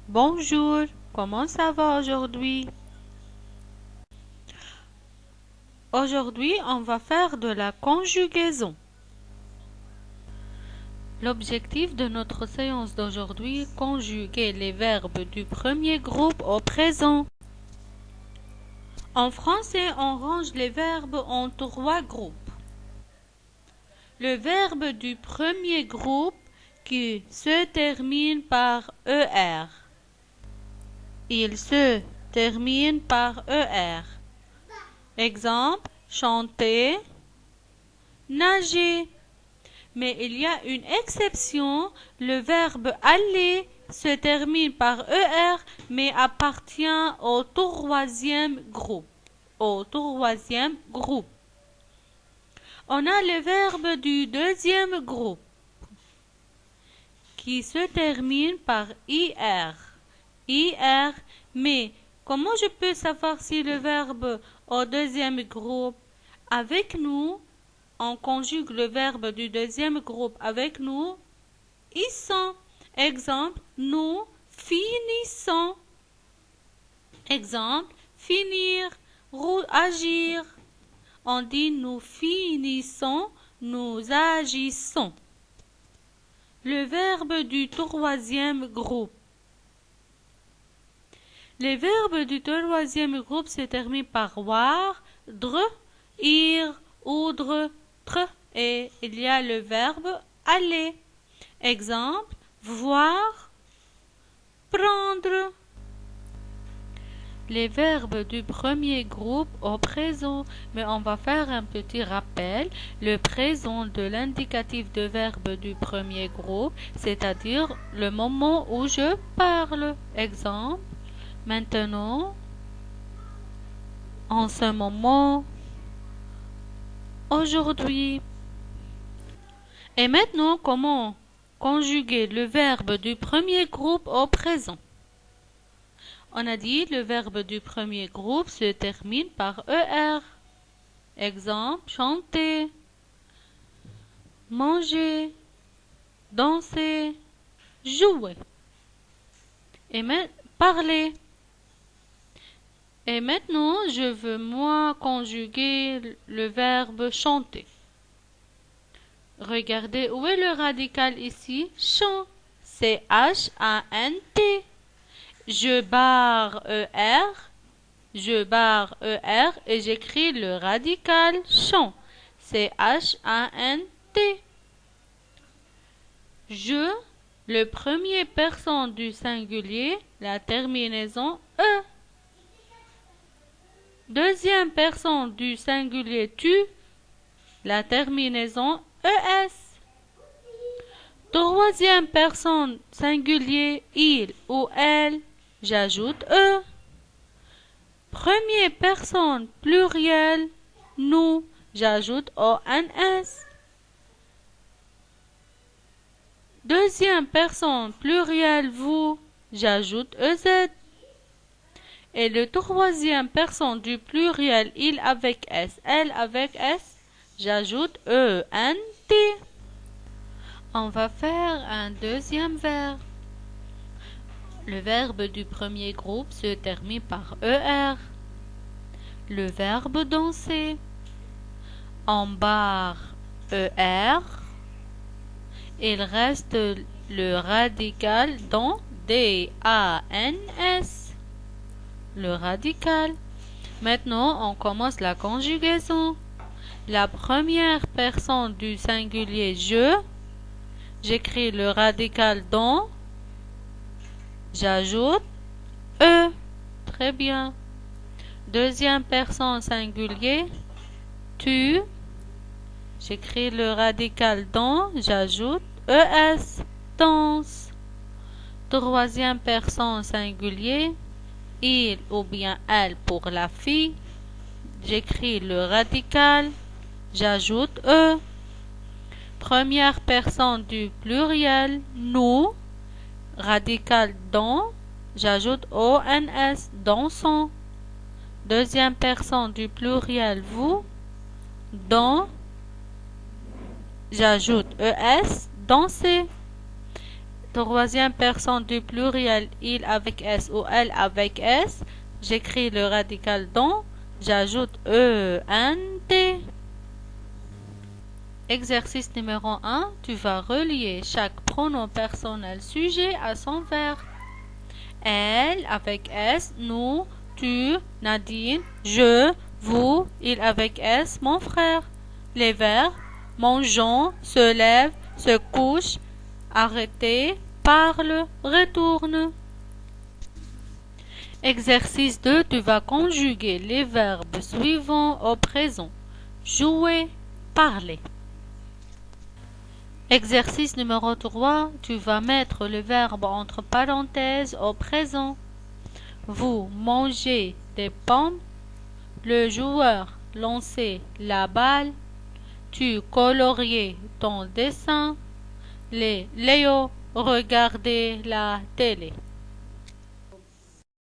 Bonjour, comment ça va aujourd'hui? Aujourd'hui, on va faire de la conjugaison. L'objectif de notre séance d'aujourd'hui est conjuguer les verbes du premier groupe au présent. En français, on range les verbes en 3 groupes. Le verbe du premier groupe qui se termine par ER. Il se termine par ER. Exemple, chanter, nager. Mais il y a une exception, le verbe aller se termine par ER mais appartient au troisième groupe. On a le verbe du deuxième groupe qui se termine par IR. Mais comment je peux savoir si le verbe au deuxième groupe avec nous, on conjugue le verbe du deuxième groupe avec nous, ils sont. Exemple, nous finissons. Exemple, finir, agir. On dit nous finissons, nous agissons. Le verbe du troisième groupe. Les verbes du troisième groupe se terminent par voir, dre, ir, oudre, tre, et il y a le verbe aller. Exemple, voir, prendre. Les verbes du premier groupe au présent, mais on va faire un petit rappel. Le présent de l'indicatif de verbe du premier groupe, c'est-à-dire le moment où je parle. Exemple, maintenant, en ce moment, aujourd'hui. Et maintenant, comment conjuguer le verbe du premier groupe au présent? On a dit le verbe du premier groupe se termine par ER. Exemple, chanter, manger, danser, jouer. Et parler. Et maintenant, je veux moi conjuguer le verbe chanter. Regardez où est le radical ici. Chant. C'est H-A-N-T. Je barre ER et j'écris le radical chant. C'est H-A-N-T. Je, le premier personne du singulier, la terminaison E. Deuxième personne du singulier tu, la terminaison ES. Troisième personne singulier il ou elle, j'ajoute E. Première personne pluriel nous, j'ajoute ONS. Deuxième personne pluriel vous, j'ajoute EZ. Et le troisième personne du pluriel il avec S, elle avec S, j'ajoute ENT. On va faire un deuxième verbe. Le verbe du premier groupe se termine par ER. Le verbe danser. On barre ER. Il reste le radical dans D-A-N-S. Le radical. Maintenant, on commence la conjugaison. La première personne du singulier je. J'écris le radical dans. J'ajoute E. Très bien. Deuxième personne singulier. Tu. J'écris le radical dans. J'ajoute ES. Danse. Troisième personne singulier. Il ou bien elle pour la fille. J'écris le radical. J'ajoute E. Première personne du pluriel. Nous. Radical dans. J'ajoute ONS. Dansons. Deuxième personne du pluriel vous. Dans. J'ajoute ES. Danser. Troisième personne du pluriel, il avec S ou elle avec S. J'écris le radical dans, j'ajoute ENT. Exercice numéro 1, tu vas relier chaque pronom personnel sujet à son verbe. Elle avec S, nous, tu, Nadine, je, vous, il avec S, mon frère. Les verbes, mangeons, se lève, se couche, arrêter, parle, retourne. Exercice 2, tu vas conjuguer les verbes suivants au présent. Jouer, parler. Exercice numéro 3, tu vas mettre le verbe entre parenthèses au présent. Vous mangez des pommes. Le joueur lançait la balle. Tu coloriais ton dessin. Les Léo regardaient la télé.